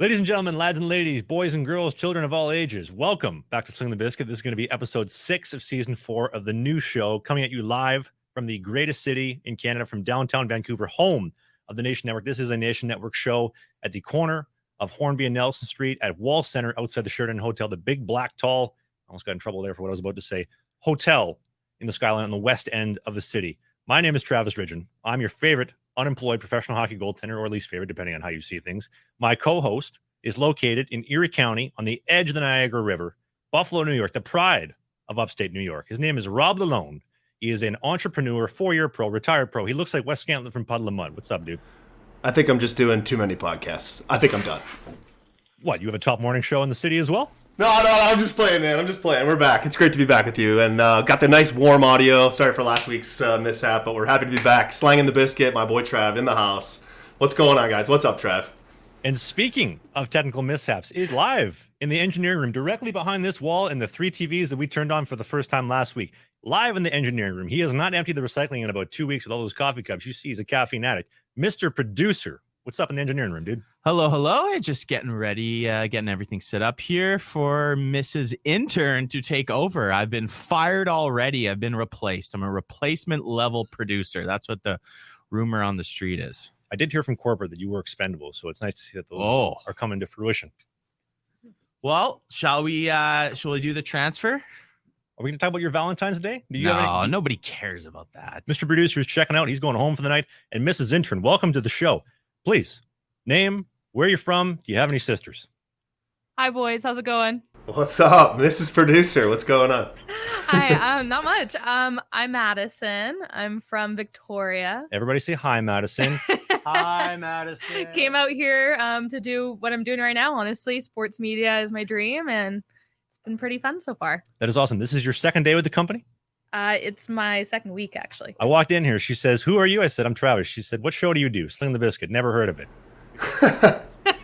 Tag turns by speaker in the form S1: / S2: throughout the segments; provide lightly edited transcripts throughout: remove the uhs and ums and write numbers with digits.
S1: Ladies and gentlemen, lads and ladies, boys and girls, children of all ages, welcome back to Slangin The Bizkit. This is going to be episode 6 of season 4 of the new show, coming at you live from the greatest city in Canada, from downtown Vancouver, home of the Nation Network. This is a Nation Network show at the corner of Hornby and Nelson Street at Wall Center outside the Sheraton Hotel, the big black tall, I almost got in trouble there for what I was about to say, hotel in the skyline on the west end of the city. My name is Travis Ridgen. I'm your favorite unemployed professional hockey goaltender, or least favorite, depending on how you see things. My co-host is located in Erie County on the edge of the Niagara River, Buffalo, New York, the pride of upstate New York. His name is Rob Lalonde. He is an entrepreneur, 4-year pro, retired pro. He looks like Wes Scantlin from Puddle of Mud. What's up, dude?
S2: I think I'm just doing too many podcasts. I think I'm done.
S1: What, you have a top morning show in the city as well?
S2: No, I'm just playing, man. I'm just playing. We're back. It's great to be back with you. And got the nice warm audio. Sorry for last week's mishap, but we're happy to be back. Slangin The Bizkit, my boy Trav, in the house. What's going on, guys? What's up, Trav?
S1: And speaking of technical mishaps, it's live in the engineering room, directly behind this wall and the 3 TVs that we turned on for the first time last week. Live in the engineering room. He has not emptied the recycling in about 2 weeks with all those coffee cups. You see, he's a caffeine addict. Mr. Producer, what's up in the engineering room, dude?
S3: Hello. Just getting ready, getting everything set up here for Mrs. Intern to take over. I've been fired already. I've been replaced. I'm a replacement level producer. That's what the rumor on the street is.
S1: I did hear from corporate that you were expendable, so it's nice to see that those are coming to fruition.
S3: Well, shall we do the transfer?
S1: Are we going to talk about your Valentine's Day?
S3: No, nobody cares about that.
S1: Mr. Producer is checking out. He's going home for the night. And Mrs. Intern, welcome to the show. Please, name, where you're from. Do you have any sisters?
S4: Hi, boys. How's it going?
S2: What's up? Mrs. Producer, what's going on?
S4: Hi, not much. I'm Madison. I'm from Victoria.
S1: Everybody say hi, Madison. Hi, Madison.
S4: Came out here to do what I'm doing right now. Honestly, sports media is my dream, and it's been pretty fun so far.
S1: That is awesome. This is your second day with the company?
S4: It's my second week, actually.
S1: I walked in here. She says, "Who are you?" I said, "I'm Travis." She said, "What show do you do?" Slangin The Bizkit. Never heard of it.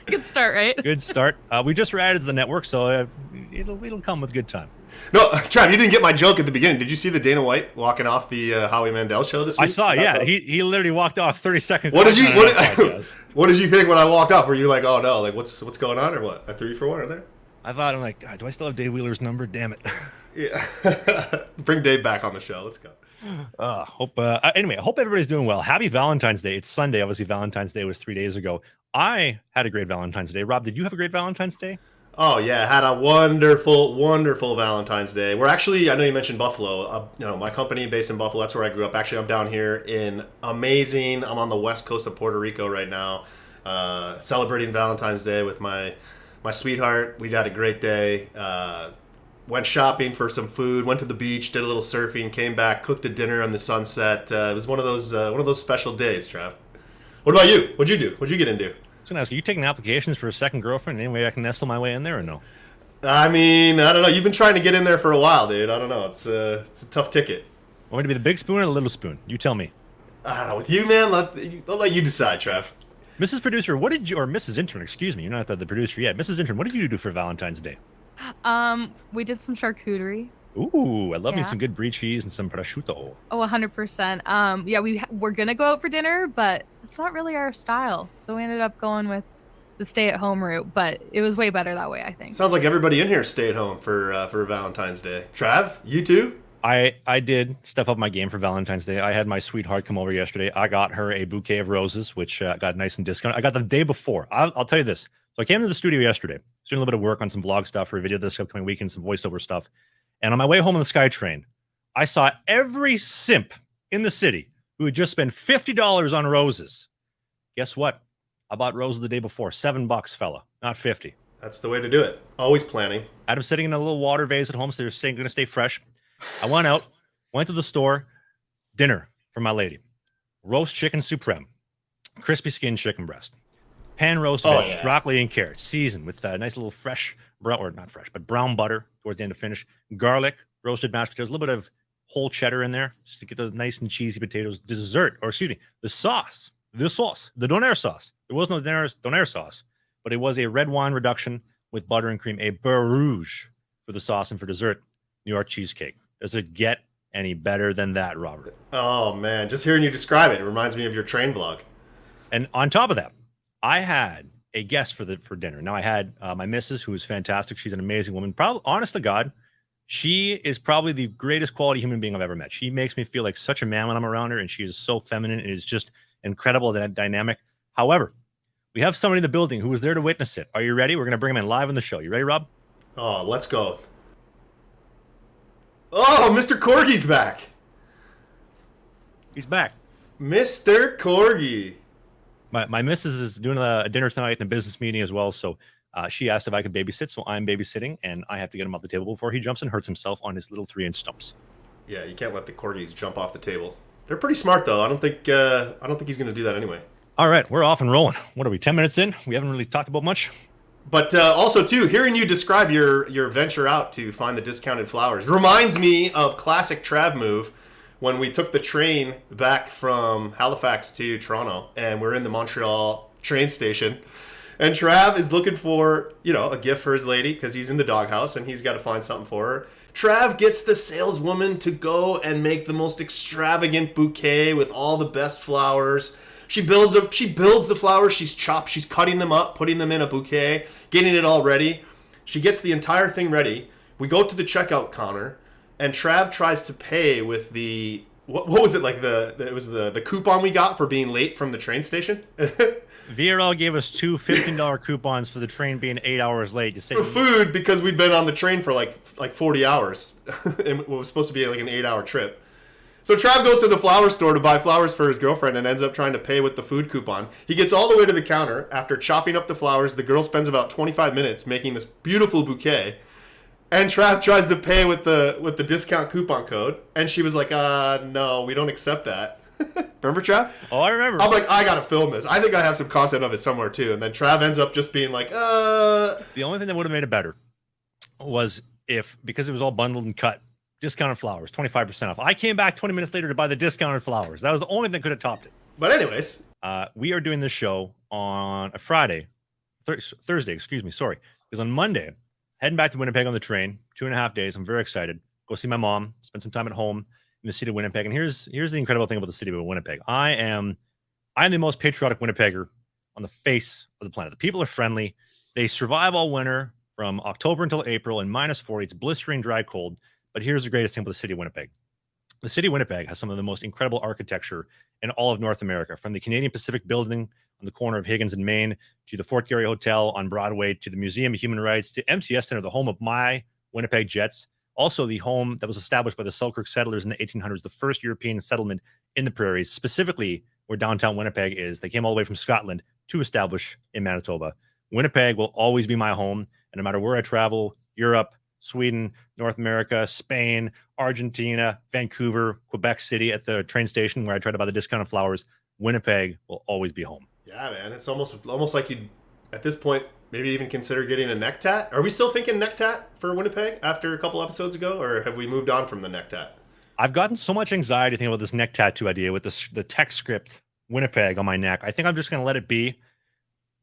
S4: Good start, right?
S1: Good start. We just were added to the network, so it'll come with good time.
S2: No, Trav, you didn't get my joke at the beginning. Did you see the Dana White walking off the Howie Mandel show this week?
S1: I saw, yeah. He literally walked off 30 seconds.
S2: What did you think when I walked off? Were you like, oh no, like what's going on or what? I threw you for one, are there?
S1: I thought, I'm like, God, do I still have Dave Wheeler's number? Damn it.
S2: Yeah. Bring Dave back on the show. Let's go.
S1: Anyway, I hope everybody's doing well. Happy Valentine's Day. It's Sunday. Obviously, Valentine's Day was 3 days ago. I had a great Valentine's Day. Rob, did you have a great Valentine's Day?
S2: Oh, yeah. Had a wonderful, wonderful Valentine's Day. We're actually, I know you mentioned Buffalo. My company based in Buffalo, that's where I grew up. Actually, I'm down here in I'm on the west coast of Puerto Rico right now, celebrating Valentine's Day with my sweetheart. We had a great day. Went shopping for some food, went to the beach, did a little surfing, came back, cooked a dinner on the sunset. It was one of those special days, Trav. What about you? What'd you do? What'd you get into?
S1: I was going to ask, are you taking applications for a second girlfriend? Any way I can nestle my way in there or no?
S2: I mean, I don't know. You've been trying to get in there for a while, dude. I don't know. It's a tough ticket.
S1: Want me to be the big spoon or the little spoon? You tell me.
S2: I don't know. With you, man, I'll let you decide, Trav.
S1: Mrs. Producer, or Mrs. Intern, excuse me. You're not the producer yet. Mrs. Intern, what did you do for Valentine's Day?
S4: We did some charcuterie.
S1: Ooh, I love me some good brie cheese and some prosciutto.
S4: Oh, 100%. Yeah, we're gonna go out for dinner, but it's not really our style. So we ended up going with the stay-at-home route, but it was way better that way, I think.
S2: Sounds like everybody in here stayed home for Valentine's Day. Trav, you too?
S1: I did step up my game for Valentine's Day. I had my sweetheart come over yesterday. I got her a bouquet of roses, which got nice and discounted. I got them the day before. I'll tell you this. So I came to the studio yesterday. I was doing a little bit of work on some vlog stuff for a video this upcoming weekend, some voiceover stuff. And on my way home on the SkyTrain, I saw every simp in the city who had just spent $50 on roses. Guess what? I bought roses the day before. $7, fella, not 50.
S2: That's the way to do it. Always planning.
S1: I had them sitting in a little water vase at home, so they're going to stay fresh. I went out, went to the store, dinner for my lady. Roast chicken supreme, crispy skin chicken breast, pan roasted broccoli and carrots, seasoned with a nice little fresh, brown butter towards the end to finish, garlic, roasted mashed potatoes, a little bit of whole cheddar in there just to get those nice and cheesy potatoes. The sauce, the donair sauce. There was no donair sauce, but it was a red wine reduction with butter and cream, a beurre rouge for the sauce, and for dessert, New York cheesecake. Does it get any better than that, Robert?
S2: Oh, man. Just hearing you describe it reminds me of your train vlog.
S1: And on top of that, I had a guest for dinner. Now I had my missus, who is fantastic. She's an amazing woman. Probably, honest to God, she is probably the greatest quality human being I've ever met. She makes me feel like such a man when I'm around her, and she is so feminine. It is just incredible, that dynamic. However, we have somebody in the building who was there to witness it. Are you ready? We're going to bring him in live on the show. You ready, Rob?
S2: Oh, let's go. Oh, Mr. Corgi's back.
S1: He's back.
S2: Mr. Corgi.
S1: My missus is doing a dinner tonight and a business meeting as well, so she asked if I could babysit, so I'm babysitting, and I have to get him off the table before he jumps and hurts himself on his little 3-inch stumps.
S2: Yeah, you can't let the Corgis jump off the table. They're pretty smart, though. I don't think he's going to do that anyway.
S1: All right, we're off and rolling. What are we, 10 minutes in? We haven't really talked about much.
S2: But also, too, hearing you describe your venture out to find the discounted flowers reminds me of classic Trav move when we took the train back from Halifax to Toronto, and we're in the Montreal train station. And Trav is looking for, a gift for his lady because he's in the doghouse and he's got to find something for her. Trav gets the saleswoman to go and make the most extravagant bouquet with all the best flowers. She builds the flowers, she's cutting them up, putting them in a bouquet, getting it all ready. She gets the entire thing ready. We go to the checkout counter, and Trav tries to pay with the what was it, like it was the coupon we got for being late from the train station.
S1: VRL gave us two $15 coupons for the train being 8 hours late. You say
S2: for food, because we'd been on the train for like 40 hours. And it was supposed to be like an 8-hour trip. So Trav goes to the flower store to buy flowers for his girlfriend and ends up trying to pay with the food coupon. He gets all the way to the counter. After chopping up the flowers, the girl spends about 25 minutes making this beautiful bouquet. And Trav tries to pay with the discount coupon code. And she was like, no, we don't accept that. Remember, Trav?
S1: Oh, I remember.
S2: I'm like, I gotta film this. I think I have some content of it somewhere too. And then Trav ends up just being like,
S1: The only thing that would have made it better was because it was all bundled and cut, discounted flowers, 25% off. I came back 20 minutes later to buy the discounted flowers. That was the only thing that could have topped it.
S2: But anyways.
S1: We are doing this show on a Thursday, excuse me, sorry. Because on Monday, heading back to Winnipeg on the train, 2.5 days. I'm very excited. Go see my mom, spend some time at home in the city of Winnipeg. And here's the incredible thing about the city of Winnipeg. I am the most patriotic Winnipegger on the face of the planet. The people are friendly. They survive all winter from October until April in -40. It's blistering, dry, cold. But here's the greatest thing about the city of Winnipeg. The city of Winnipeg has some of the most incredible architecture in all of North America, from the Canadian Pacific Building on the corner of Higgins and Main to the Fort Garry Hotel on Broadway to the Museum of Human Rights to MTS Center, the home of my Winnipeg Jets. Also, the home that was established by the Selkirk settlers in the 1800s, the first European settlement in the prairies, specifically where downtown Winnipeg is. They came all the way from Scotland to establish in Manitoba. Winnipeg will always be my home, and no matter where I travel, Europe, Sweden, North America, Spain, Argentina, Vancouver, Quebec City, at the train station where I try to buy the discounted flowers, Winnipeg will always be home.
S2: Yeah, man. It's almost like you'd, at this point, maybe even consider getting a neck tat. Are we still thinking neck tat for Winnipeg after a couple episodes ago, or have we moved on from the neck tat?
S1: I've gotten so much anxiety thinking about this neck tattoo idea with the text script Winnipeg on my neck. I think I'm just going to let it be.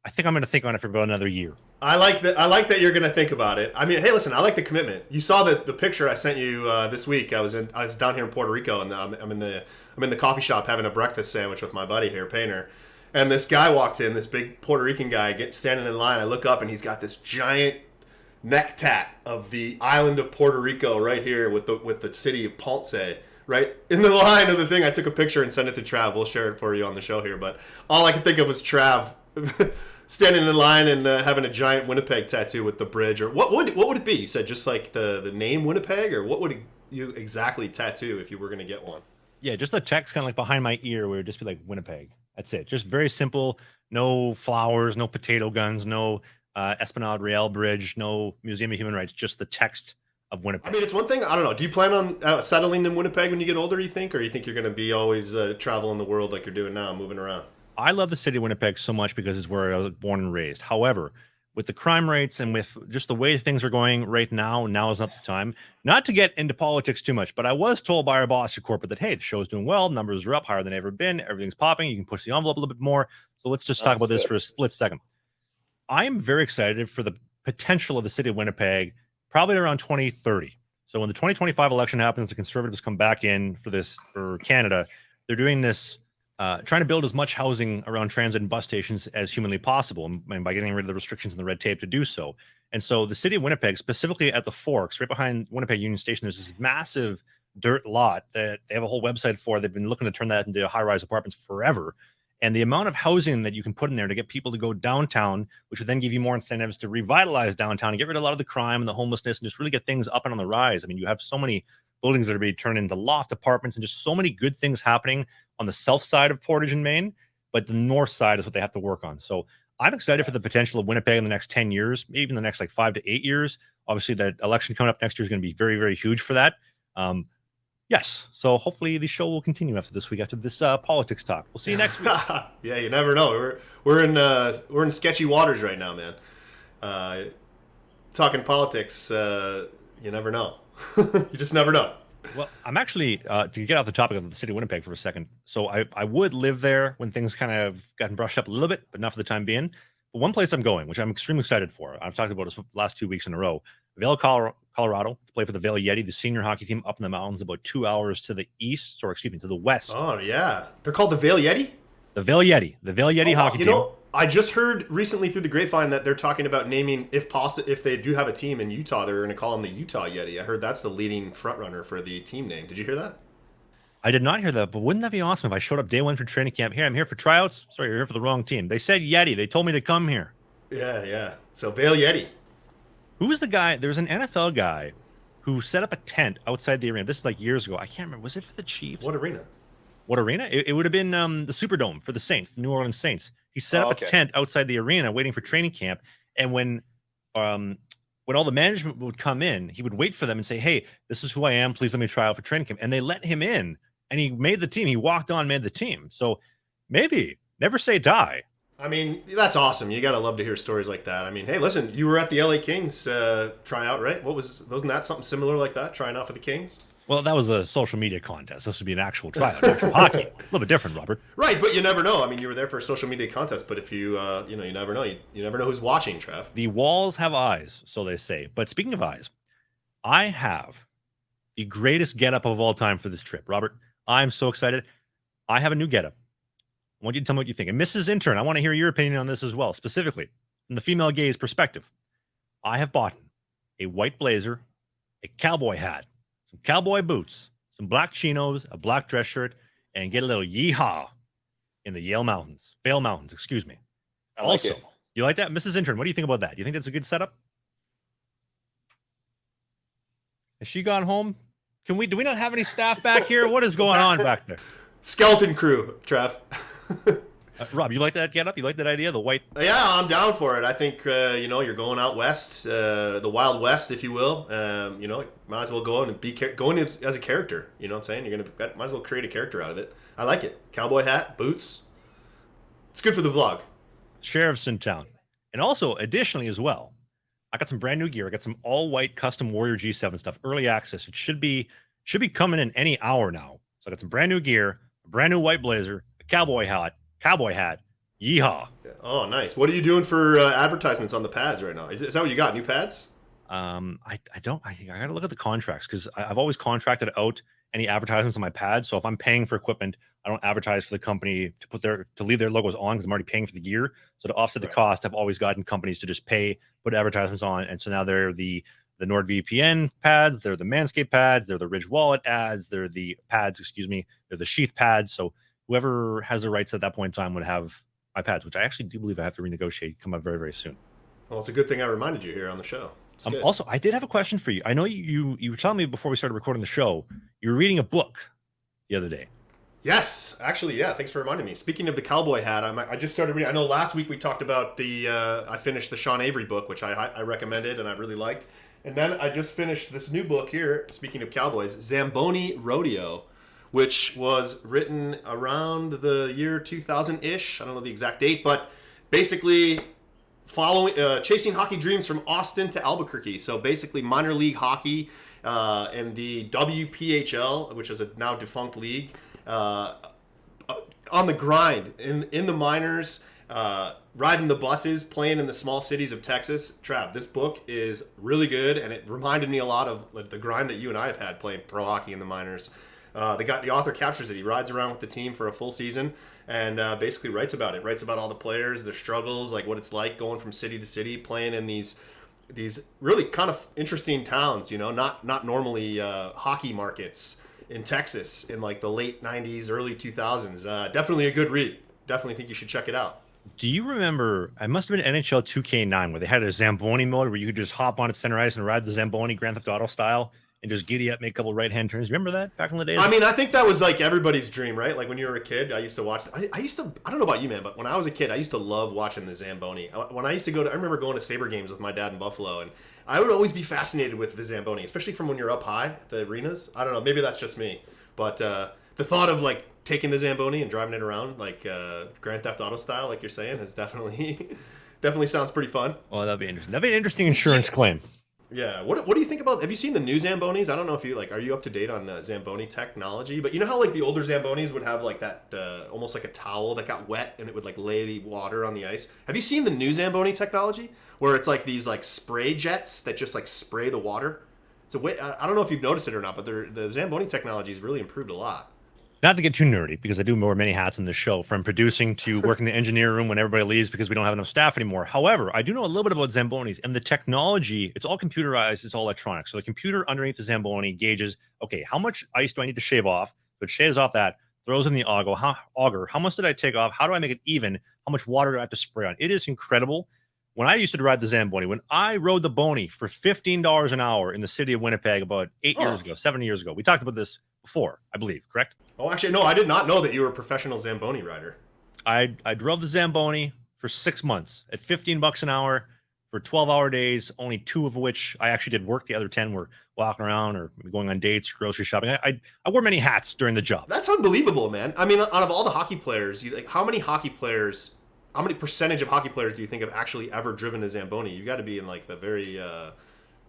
S1: I think I'm going to think on it for about another year.
S2: I like that you're going to think about it. I mean, hey, listen, I like the commitment. You saw the picture I sent you this week. I was down here in Puerto Rico, and I'm in the coffee shop having a breakfast sandwich with my buddy here, Painter. And this guy walked in, this big Puerto Rican guy, standing in line. I look up, and he's got this giant neck tat of the island of Puerto Rico right here with the city of Ponce, right in the line of the thing. I took a picture and sent it to Trav. We'll share it for you on the show here. But all I could think of was Trav standing in line and having a giant Winnipeg tattoo with the bridge. Or what would it be? You said just like the name Winnipeg, or what would you exactly tattoo if you were going to get one?
S1: Yeah, just the text kind of like behind my ear where it would just be like Winnipeg. That's it. Just very simple. No flowers, no potato guns, no Esplanade Rail Bridge, no Museum of Human Rights. Just the text of Winnipeg.
S2: I mean, it's one thing. I don't know. Do you plan on settling in Winnipeg when you get older, you think? Or you think you're going to be always traveling the world like you're doing now, moving around?
S1: I love the city of Winnipeg so much because it's where I was born and raised. However, with the crime rates and with just the way things are going right now is not the time. Not to get into politics too much, but I was told by our boss at corporate that, hey, the show's doing well, numbers are up higher than they've ever been, everything's popping, you can push the envelope a little bit more. So let's just talk about this for a split second. I am very excited for the potential of the city of Winnipeg, probably around 2030. So when the 2025 election happens, the Conservatives come back in for Canada. They're doing this trying to build as much housing around transit and bus stations as humanly possible, and by getting rid of the restrictions and the red tape to do so. And so the city of Winnipeg, specifically at the Forks, right behind Winnipeg Union Station, there's this massive dirt lot that they have a whole website for. They've been looking to turn that into high-rise apartments forever. And the amount of housing that you can put in there to get people to go downtown, which would then give you more incentives to revitalize downtown and get rid of a lot of the crime and the homelessness and just really get things up and on the rise. I mean, you have so many buildings that are being turned into loft apartments and just so many good things happening on the south side of Portage and Main, but the north side is what they have to work on. So I'm excited for the potential of Winnipeg in the next 10 years, maybe in the next like 5 to 8 years. Obviously, that election coming up next year is going to be very, very huge for that. Yes. So hopefully the show will continue after this week, after this politics talk. We'll see you next week.
S2: Yeah, you never know. We're in sketchy waters right now, man. Talking politics, you never know. You just never know.
S1: Well, I'm actually, to get off the topic of the city of Winnipeg for a second. So I would live there when things kind of gotten brushed up a little bit, but not for the time being. But one place I'm going, which I'm extremely excited for, I've talked about this last 2 weeks in a row, Vail, Colorado, to play for the Vail Yeti, the senior hockey team up in the mountains about 2 hours to the east, or excuse me, to the west.
S2: Oh, yeah. They're called the Vail Yeti?
S1: The Vail Yeti hockey team.
S2: I just heard recently through the grapevine that they're talking about naming, if they do have a team in Utah, they're going to call them the Utah Yeti. I heard that's the leading front runner for the team name. Did you hear that?
S1: I did not hear that, but wouldn't that be awesome if I showed up day one for training camp? Here, I'm here for tryouts. Sorry, you're here for the wrong team. They said Yeti. They told me to come here.
S2: Yeah. So Vail Yeti.
S1: Who was the guy? There was an NFL guy who set up a tent outside the arena. This is like years ago. I can't remember. Was it for the Chiefs?
S2: What arena?
S1: It would have been the Superdome for the Saints, the New Orleans Saints. He set up a tent outside the arena waiting for training camp. And when all the management would come in, he would wait for them and say, "Hey, this is who I am. Please let me try out for training camp." And they let him in, and he made the team. He walked on, made the team. So maybe never say die.
S2: I mean, that's awesome. You got to love to hear stories like that. I mean, hey, listen, you were at the LA Kings tryout, right? Wasn't that something similar like that, trying out for the Kings?
S1: Well, that was a social media contest. This would be an actual tryout, actual hockey. A little bit different, Robert.
S2: Right, but you never know. I mean, you were there for a social media contest, but if you never know. You never know who's watching, Trav.
S1: The walls have eyes, so they say. But speaking of eyes, I have the greatest getup of all time for this trip, Robert. I'm so excited. I have a new getup. I want you to tell me what you think. And Mrs. Intern, I want to hear your opinion on this as well, specifically from the female gaze perspective. I have bought a white blazer, a cowboy hat, some cowboy boots, some black chinos, a black dress shirt, and get a little yeehaw in the Vail Mountains, excuse me.
S5: I like it.
S1: You like that? Mrs. Intern, what do you think about that? Do you think that's a good setup? Has she gone home? Do we not have any staff back here? What is going on back there?
S2: Skeleton crew, Trav.
S1: Rob, you like that getup? You like that idea? The white?
S2: Yeah, I'm down for it. I think you're going out west, the Wild West, if you will. Might as well go in and go in as a character. You know what I'm saying? Might as well create a character out of it. I like it. Cowboy hat, boots. It's good for the vlog.
S1: Sheriff's in town, and also additionally as well, I got some brand new gear. I got some all white custom Warrior G7 stuff, early access. It should be coming in any hour now. So I got some brand new gear, a brand new white blazer, a cowboy hat, yeehaw.
S2: Oh, nice. What are you doing for advertisements on the pads right now? Is that what you got? New pads?
S1: I gotta look at the contracts because I've always contracted out any advertisements on my pads. So if I'm paying for equipment, I don't advertise for the company to leave their logos on because I'm already paying for the gear. So to offset the cost, I've always gotten companies to just put advertisements on. And so now they're the NordVPN pads, they're the Manscaped pads, they're the Ridge Wallet ads, they're the pads, they're the Sheath pads. So whoever has the rights at that point in time would have my pads, which I actually do believe I have to renegotiate, come up very, very soon.
S2: Well, it's a good thing I reminded you here on the show.
S1: Also, I did have a question for you. I know you were telling me before we started recording the show, you were reading a book the other day.
S2: Yes, actually, yeah. Thanks for reminding me. Speaking of the cowboy hat, I just started reading. I know last week we talked about I finished the Sean Avery book, which I recommended and I really liked. And then I just finished this new book here, speaking of cowboys, Zamboni Rodeo, which was written around the year 2000-ish. I don't know the exact date, but basically chasing hockey dreams from Austin to Albuquerque. So basically minor league hockey and the WPHL, which is a now defunct league, on the grind in the minors, riding the buses, playing in the small cities of Texas. Trav, this book is really good, and it reminded me a lot of the grind that you and I have had playing pro hockey in the minors. The author captures it. He rides around with the team for a full season and basically writes about it. Writes about all the players, their struggles, like what it's like going from city to city, playing in these really kind of interesting towns. You know, not normally hockey markets in Texas in like the late 90s, early 2000s. Definitely a good read. Definitely think you should check it out.
S1: Do you remember, I must have been NHL 2K9 where they had a Zamboni mode where you could just hop on at center ice and ride the Zamboni Grand Theft Auto style and just giddy up, make a couple right-hand turns. Remember that back in the days?
S2: I mean, I think that was like everybody's dream, right? Like when you were a kid, I used to watch. I don't know about you, man, but when I was a kid, I used to love watching the Zamboni. When I used to I remember going to Sabre games with my dad in Buffalo, and I would always be fascinated with the Zamboni, especially from when you're up high at the arenas. I don't know, maybe that's just me, but the thought of like taking the Zamboni and driving it around like Grand Theft Auto style, like you're saying, is definitely sounds pretty fun.
S1: Oh, that'd be interesting. That'd be an interesting insurance claim.
S2: Yeah. What do you think about? Have you seen the new Zambonis? I don't know if you are you up to date on Zamboni technology? But you know how like the older Zambonis would have like that almost like a towel that got wet and it would like lay the water on the ice. Have you seen the new Zamboni technology where it's like these like spray jets that just like spray the water? It's a way. I don't know if you've noticed it or not, but the Zamboni technology has really improved a lot.
S1: Not to get too nerdy, because I do wear many hats in this show, from producing to working the engineer room when everybody leaves because we don't have enough staff anymore. However, I do know a little bit about Zambonis and the technology. It's all computerized. It's all electronic. So the computer underneath the Zamboni gauges, okay, how much ice do I need to shave off? So it shaves off that, throws in the auger. How much did I take off? How do I make it even? How much water do I have to spray on? It is incredible. When I used to ride the Zamboni, when I rode the Boni for $15 an hour in the city of Winnipeg about 7 years ago, we talked about this before, I believe, correct?
S2: Oh, actually, no, I did not know that you were a professional Zamboni rider.
S1: I drove the Zamboni for 6 months at $15 an hour for 12-hour days, only 2 of which I actually did work. The other 10 were walking around or going on dates, grocery shopping. I wore many hats during the job.
S2: That's unbelievable, man. I mean, out of all the hockey players, how many percentage of hockey players do you think have actually ever driven a Zamboni? You got to be in like the very,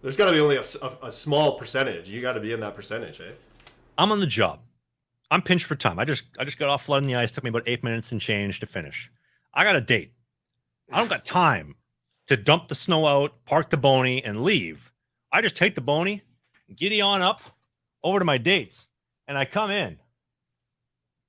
S2: there's got to be only a small percentage. You got to be in that percentage, eh?
S1: I'm on the job. I'm pinched for time. I just got off flooding the ice. Took me about 8 minutes and change to finish. I got a date. I don't got time to dump the snow out, park the Boni, and leave. I just take the Boni, giddy on up over to my dates, and I come in.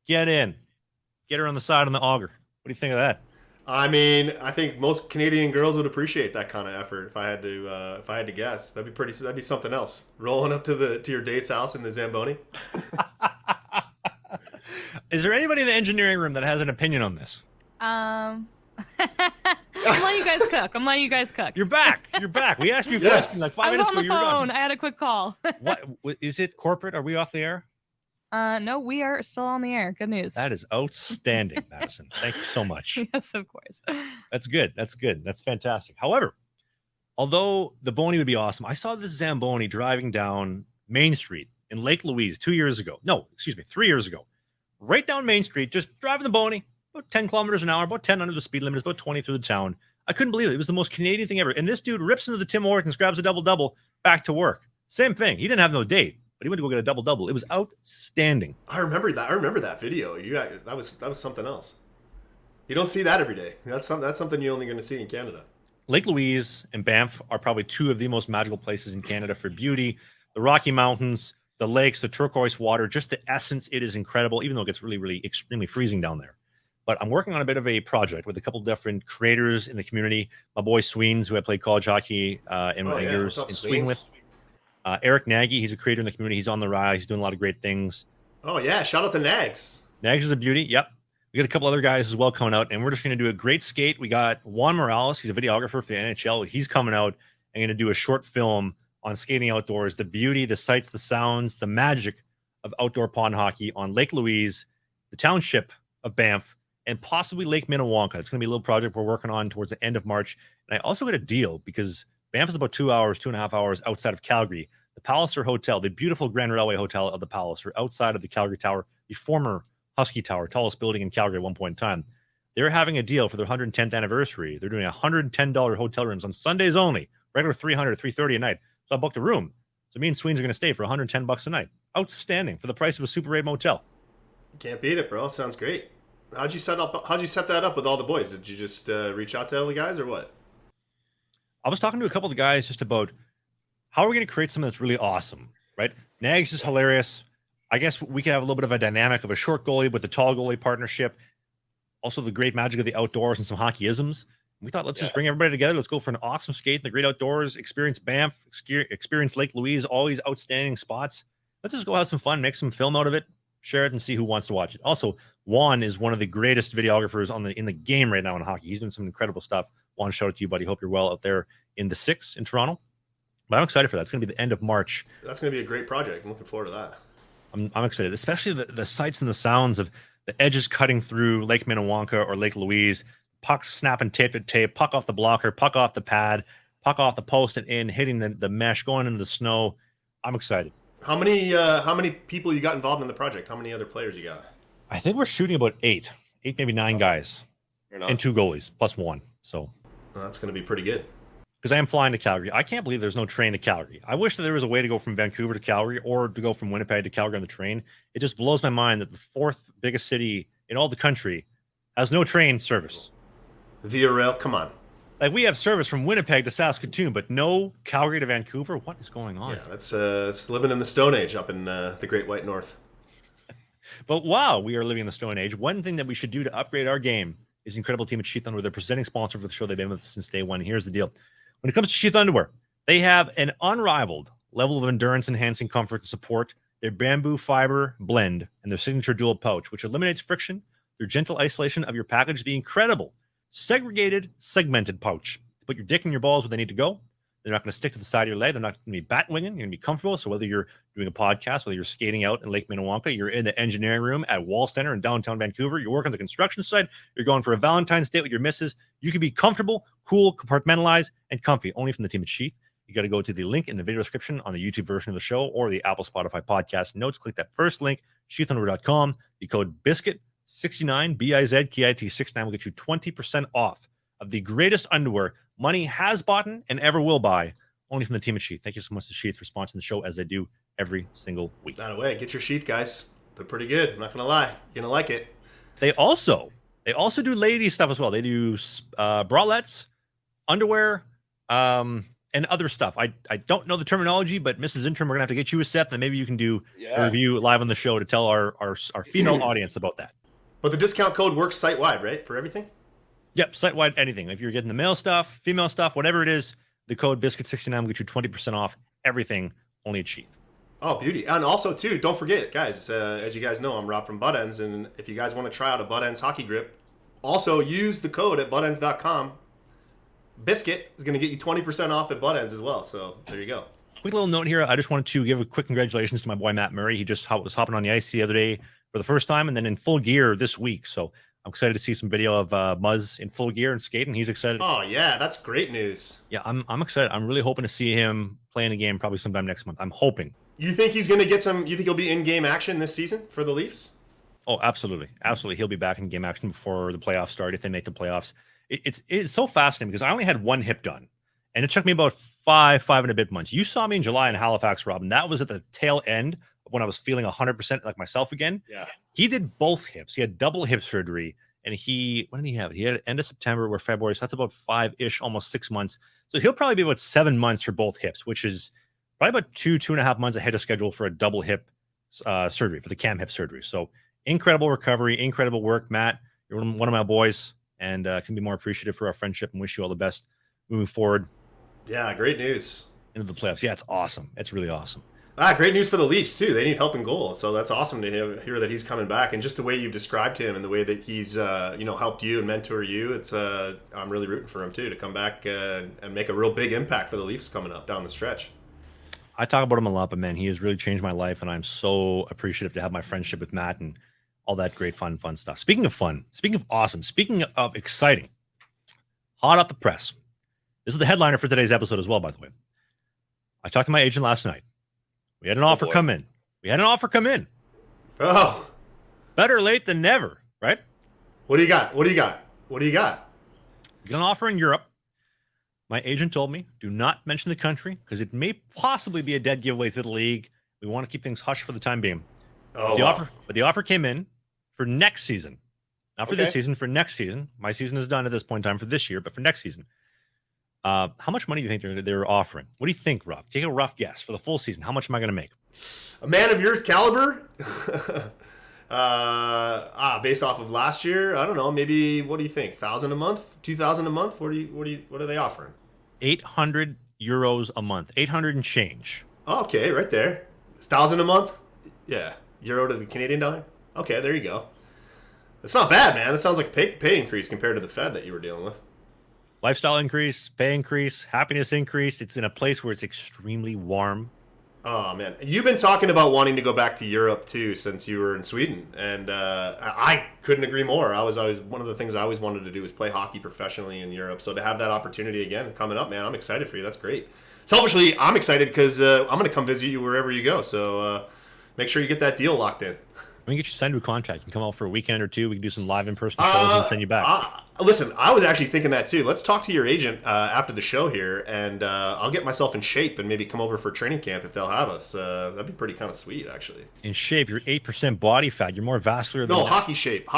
S1: Get her on the side on the auger. What do you think of that?
S2: I mean, I think most Canadian girls would appreciate that kind of effort. If I had to guess, that'd be something else. Rolling up to your date's house in the Zamboni.
S1: Is there anybody in the engineering room that has an opinion on this?
S4: I'm letting you guys cook.
S1: You're back. We asked you a
S2: Yes.
S1: question like 5
S4: I was
S1: minutes
S4: on
S1: ago.
S4: the
S1: You were
S4: phone.
S1: gone.
S4: I had a quick call.
S1: What is it? Corporate? Are we off the air?
S4: No, we are still on the air. Good news.
S1: That is outstanding, Madison. Thank you so much.
S4: Yes, of course.
S1: That's good. That's fantastic. However, although the Boni would be awesome, I saw this Zamboni driving down Main Street in Lake Louise 3 years ago. Right down Main Street, just driving the Boni, about 10 kilometers an hour, about 10 under the speed limit, about 20 through the town. I couldn't believe it. It was the most Canadian thing ever. And this dude rips into the Tim Hortons, grabs a double-double, back to work. Same thing. He didn't have no date, but he went to go get a double-double. It was outstanding.
S2: I remember that video. That was something else. You don't see that every day. That's something you're only going to see in Canada.
S1: Lake Louise and Banff are probably 2 of the most magical places in Canada for beauty. The Rocky Mountains, the lakes, the turquoise water, just the essence, it is incredible, even though it gets really, really extremely freezing down there. But I'm working on a bit of a project with a couple different creators in the community. My boy Sweens, who I played college hockey in my years in Sweden with. Eric Nagy, he's a creator in the community. He's on the rise. He's doing a lot of great things.
S2: Oh, yeah. Shout out to Nags.
S1: Nags is a beauty. Yep. We got a couple other guys as well coming out, and we're just going to do a great skate. We got Juan Morales. He's a videographer for the NHL. He's coming out and going to do a short film on skating outdoors, the beauty, the sights, the sounds, the magic of outdoor pond hockey on Lake Louise, the township of Banff, and possibly Lake Minnewanka. It's going to be a little project we're working on towards the end of March. And I also got a deal because Banff is about 2.5 hours outside of Calgary. The Palliser Hotel, the beautiful Grand Railway Hotel of the Palliser, outside of the Calgary Tower, the former Husky Tower, tallest building in Calgary at one point in time. They're having a deal for their 110th anniversary. They're doing $110 hotel rooms on Sundays only, regular $300, $330 a night. So I booked a room. So me and Sweens are going to stay for $110 a night. Outstanding for the price of a Super 8 motel.
S2: Can't beat it, bro. Sounds great. How'd you set that up with all the boys? Did you just reach out to all the guys or what?
S1: I was talking to a couple of the guys just about how are we going to create something that's really awesome, right? Nags is hilarious. I guess we could have a little bit of a dynamic of a short goalie with a tall goalie partnership. Also, the great magic of the outdoors and some hockeyisms. We thought, let's just bring everybody together. Let's go for an awesome skate in the great outdoors. Experience Banff, experience Lake Louise, always outstanding spots. Let's just go have some fun, make some film out of it, share it, and see who wants to watch it. Also, Juan is one of the greatest videographers in the game right now in hockey. He's doing some incredible stuff. Juan, shout out to you, buddy. Hope you're well out there in the 6 in Toronto. But I'm excited for that. It's going to be the end of March.
S2: That's going to be a great project. I'm looking forward to that.
S1: I'm excited, especially the sights and the sounds of the edges cutting through Lake Minnewanka or Lake Louise, pucks snapping tape to tape, puck off the blocker, puck off the pad, puck off the post and in, hitting the mesh, going into the snow. I'm excited.
S2: How many people you got involved in the project? How many other players you got?
S1: I think we're shooting about 8, maybe 9 guys, and 2 goalies plus 1. So
S2: that's going to be pretty good.
S1: Because I am flying to Calgary. I can't believe there's no train to Calgary. I wish that there was a way to go from Vancouver to Calgary or to go from Winnipeg to Calgary on the train. It just blows my mind that the 4th biggest city in all the country has no train service.
S2: Via rail, come on.
S1: Like, we have service from Winnipeg to Saskatoon, but no Calgary to Vancouver? What is going on?
S2: Yeah, that's living in the Stone Age up in the Great White North.
S1: But while we are living in the Stone Age, one thing that we should do to upgrade our game is the incredible team at Sheath Underwear. They're presenting sponsor for the show. They've been with us since day one. Here's the deal. When it comes to Sheath Underwear, they have an unrivaled level of endurance-enhancing comfort and support. Their bamboo fiber blend and their signature dual pouch, which eliminates friction, their gentle isolation of your package, the incredible segmented pouch to put your dick and your balls where they need to go. They're not going to stick to the side of your leg. They're not going to be bat winging. You're going to be comfortable. So whether you're doing a podcast, whether you're skating out in Lake Minnewanka, you're in the engineering room at Wall Center in downtown Vancouver, you're working on the construction site, you're going for a Valentine's date with your missus, you can be comfortable, cool, compartmentalized, and comfy. Only from the team at Sheath. You got to go to the link in the video description on the YouTube version of the show or the Apple Spotify podcast notes. Click that first link, sheathunderwear.com. The code BIZKIT69, BIZKIT69 will get you 20% off of the greatest underwear money has bought and ever will buy, only from the team at Sheath. Thank you so much to Sheath for sponsoring the show, as they do every single week.
S2: Not away. Get your Sheath, guys. They're pretty good. I'm not going to lie. You're going to like it.
S1: They also do lady stuff as well. They do bralettes, underwear, and other stuff. I don't know the terminology, but Mrs. Intern, we're going to have to get you a set, and maybe you can do a review live on the show to tell our female audience about that.
S2: But the discount code works site-wide, right, for everything?
S1: Yep, site-wide, anything. If you're getting the male stuff, female stuff, whatever it is, the code BIZKIT69 will get you 20% off everything, only at Sheath.
S2: Oh, beauty. And also, too, don't forget, guys, as you guys know, I'm Rob from Butt Ends, and if you guys want to try out a Butt Ends hockey grip, also use the code at buttends.com. Biscuit is going to get you 20% off at Butt Ends as well, so there you go.
S1: Quick little note here. I just wanted to give a quick congratulations to my boy Matt Murray. He just was hopping on the ice the other day for the first time and then in full gear this week, so I'm excited to see some video of Muzz in full gear and skating. He's excited.
S2: Oh, yeah, that's great news.
S1: Yeah, I'm excited. I'm really hoping to see him playing a game probably sometime next month. I'm hoping.
S2: You think he's going to get you think he'll be in-game action this season for the Leafs?
S1: Oh, absolutely. Absolutely. He'll be back in game action before the playoffs start, if they make the playoffs. It's so fascinating because I only had one hip done, and it took me about five and a bit months. You saw me in July in Halifax, Rob, and that was at the tail end of when I was feeling 100% like myself again.
S2: Yeah.
S1: He did both hips. He had double hip surgery. And when did he have it? He had it end of September or February. So that's about 5-ish, almost 6 months. So he'll probably be about 7 months for both hips, which is probably about 2.5 months ahead of schedule for a double hip surgery, for the cam hip surgery. So incredible recovery, incredible work, Matt. You're one of my boys, and can be more appreciative for our friendship and wish you all the best moving forward.
S2: Yeah, great news.
S1: Into the playoffs. Yeah, it's awesome. It's really awesome.
S2: Great news for the Leafs, too. They need help in goal, so that's awesome to hear that he's coming back. And just the way you've described him and the way that he's helped you and mentor you, I'm really rooting for him, too, to come back and make a real big impact for the Leafs coming up down the stretch.
S1: I talk about him a lot, but, man, he has really changed my life, and I'm so appreciative to have my friendship with Matt and all that great fun stuff. Speaking of fun, speaking of awesome, speaking of exciting, hot off the press. This is the headliner for today's episode as well, by the way. I talked to my agent last night. We had an offer come in.
S2: Oh.
S1: Better late than never, right?
S2: What do you got?
S1: We got an offer in Europe. My agent told me, do not mention the country because it may possibly be a dead giveaway to the league. We want to keep things hush for the time being.
S2: But
S1: the offer came in for next season. Not for this season, for next season. My season is done at this point in time for this year, but for next season. How much money do you think they're offering? What do you think, Rob? Take a rough guess for the full season. How much am I going to make?
S2: A man of your caliber, based off of last year, I don't know. Maybe what do you think? 1,000 a month, 2,000 a month? What are they offering?
S1: €800 a month, 800 and change.
S2: Okay, right there. 1,000 a month. Yeah, euro to the Canadian dollar. Okay, there you go. That's not bad, man. It sounds like a pay increase compared to the Fed that you were dealing with.
S1: Lifestyle increase, pay increase, happiness increase. It's in a place where it's extremely warm.
S2: Oh, man. You've been talking about wanting to go back to Europe, too, since you were in Sweden. And I couldn't agree more. I was one of the things I always wanted to do was play hockey professionally in Europe. So to have that opportunity again coming up, man, I'm excited for you. That's great. Selfishly, I'm excited because I'm going to come visit you wherever you go. So make sure you get that deal locked in.
S1: We can get you signed to a contract. You can come out for a weekend or two. We can do some live in-person shows and send you back.
S2: Listen, I was actually thinking that too. Let's talk to your agent after the show here, and I'll get myself in shape and maybe come over for training camp if they'll have us. That'd be pretty kind of sweet, actually.
S1: In shape, you're 8% body fat. You're more vascular than
S2: hockey shape.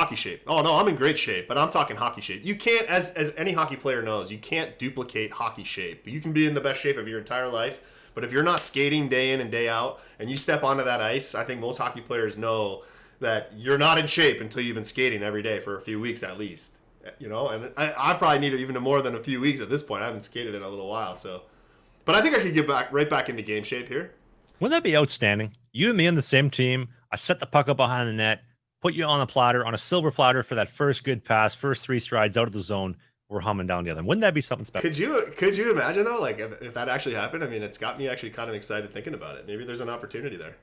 S2: Oh, no, I'm in great shape, but I'm talking hockey shape. You can't, as any hockey player knows, you can't duplicate hockey shape. You can be in the best shape of your entire life, but if you're not skating day in and day out, and you step onto that ice, I think most hockey players know that you're not in shape until you've been skating every day for a few weeks at least. And I probably need it even more than a few weeks at this point. I haven't skated in a little while, so. But I think I could get right back into game shape here.
S1: Wouldn't that be outstanding? You and me on the same team. I set the puck up behind the net, put you on a platter, on a silver platter for that first good pass, first 3 strides out of the zone. We're humming down the other. Wouldn't that be something special?
S2: Could you imagine though? Like if that actually happened? I mean, it's got me actually kind of excited thinking about it. Maybe there's an opportunity there.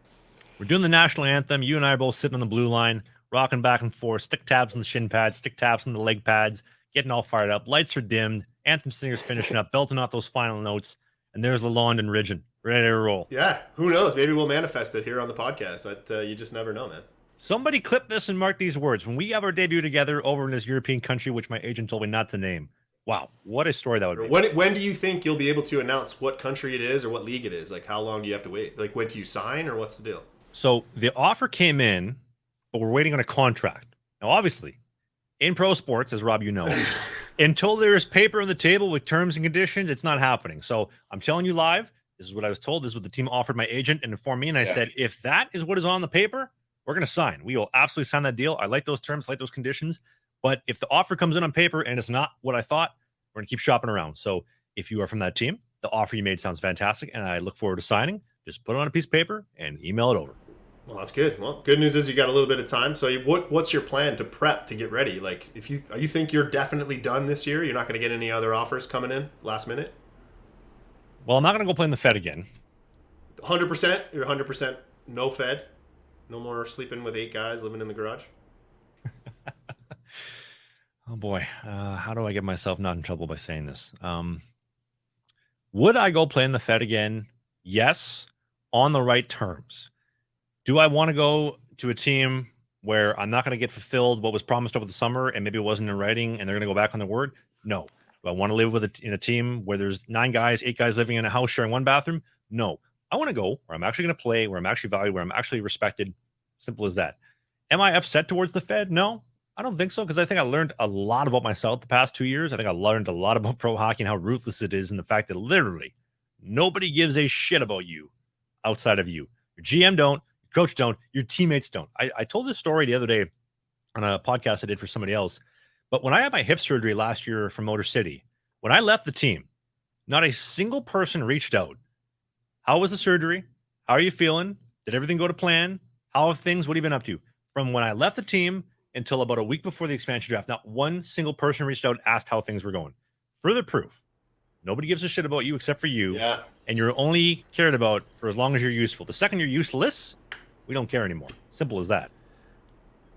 S1: We're doing the national anthem. You and I are both sitting on the blue line, rocking back and forth, stick taps on the shin pads, stick taps on the leg pads, getting all fired up. Lights are dimmed. Anthem singers finishing up, belting off those final notes. And there's Lalonde and Ridgeon, ready to roll.
S2: Yeah, who knows? Maybe we'll manifest it here on the podcast. That you just never know, man.
S1: Somebody clip this and mark these words. When we have our debut together over in this European country, which my agent told me not to name. Wow, what a story that would be.
S2: When do you think you'll be able to announce what country it is or what league it is? Like, how long do you have to wait? Like, when do you sign or what's the deal?
S1: So the offer came in, but we're waiting on a contract. Now, obviously, in pro sports, as Rob, you know, until there is paper on the table with terms and conditions, it's not happening. So I'm telling you live, this is what I was told. This is what the team offered my agent and informed me. And I said, if that is what is on the paper, we're going to sign. We will absolutely sign that deal. I like those terms, I like those conditions. But if the offer comes in on paper and it's not what I thought, we're going to keep shopping around. So if you are from that team, the offer you made sounds fantastic, and I look forward to signing. Just put it on a piece of paper and email it over.
S2: Well, that's good. Well, good news is you got a little bit of time. So what's your plan to prep to get ready? Like, if you think you're definitely done this year, you're not going to get any other offers coming in last minute?
S1: Well, I'm not going to go play in the Fed again.
S2: 100%? You're 100% no Fed? No more sleeping with 8 guys living in the garage?
S1: Oh, boy. How do I get myself not in trouble by saying this? Would I go play in the Fed again? Yes, on the right terms. Do I want to go to a team where I'm not going to get fulfilled what was promised over the summer and maybe it wasn't in writing and they're going to go back on their word? No. Do I want to live in a team where there's 9 guys, 8 guys living in a house sharing one bathroom? No. I want to go where I'm actually going to play, where I'm actually valued, where I'm actually respected. Simple as that. Am I upset towards the Fed? No, I don't think so, because I think I learned a lot about myself the past 2 years. I think I learned a lot about pro hockey and how ruthless it is, and the fact that literally nobody gives a shit about you outside of you. Your GM don't, your coach don't, your teammates don't. I told this story the other day on a podcast I did for somebody else, but when I had my hip surgery last year from Motor City, when I left the team, not a single person reached out. How was the surgery? How are you feeling? Did everything go to plan? How have things? What have you been up to? From when I left the team until about a week before the expansion draft, not one single person reached out and asked how things were going. Further proof, nobody gives a shit about you except for you.
S2: Yeah.
S1: And you're only cared about for as long as you're useful. The second you're useless, we don't care anymore. Simple as that.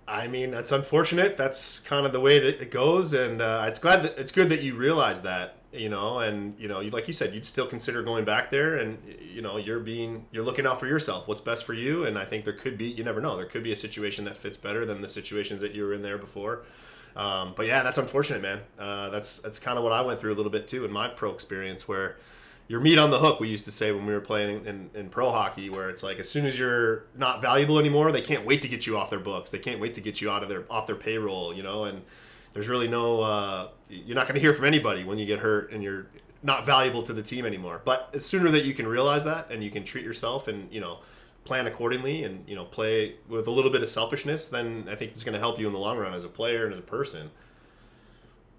S2: I mean, that's unfortunate. That's kind of the way it goes, and it's good that you realize that, and like you said, you'd still consider going back there, and you're looking out for yourself, what's best for you, and I think there could be, you never know, there could be a situation that fits better than the situations that you were in there before. But yeah, that's unfortunate, man. That's kind of what I went through a little bit too in my pro experience, where you're meat on the hook, we used to say when we were playing in pro hockey, where it's like as soon as you're not valuable anymore, they can't wait to get you off their books. They can't wait to get you off their payroll, and there's really no you're not going to hear from anybody when you get hurt and you're not valuable to the team anymore. But the sooner that you can realize that and you can treat yourself and plan accordingly and, play with a little bit of selfishness, then I think it's going to help you in the long run as a player and as a person.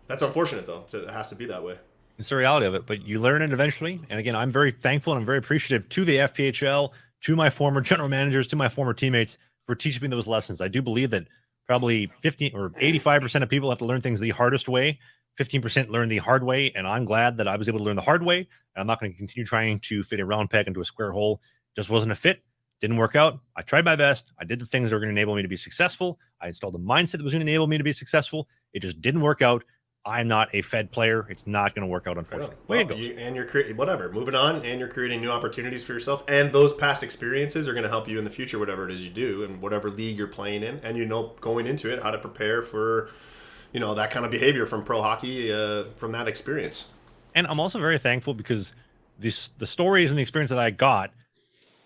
S2: That's unfortunate, though. It has to be that way.
S1: It's the reality of it, but you learn it eventually. And again, I'm very thankful and I'm very appreciative to the FPHL, to my former general managers, to my former teammates for teaching me those lessons. I do believe that probably 50 or 85% of people have to learn things the hardest way. 15% learn the hard way. And I'm glad that I was able to learn the hard way. And I'm not going to continue trying to fit a round peg into a square hole. Just wasn't a fit. Didn't work out. I tried my best. I did the things that were going to enable me to be successful. I installed a mindset that was going to enable me to be successful. It just didn't work out. I'm not a Fed player. It's not going to work out, unfortunately. Way it goes.
S2: And you're creating whatever, moving on, and you're creating new opportunities for yourself. And those past experiences are going to help you in the future, whatever it is you do, and whatever league you're playing in. And going into it, how to prepare for, that kind of behavior from pro hockey, from that experience.
S1: And I'm also very thankful because the stories and the experience that I got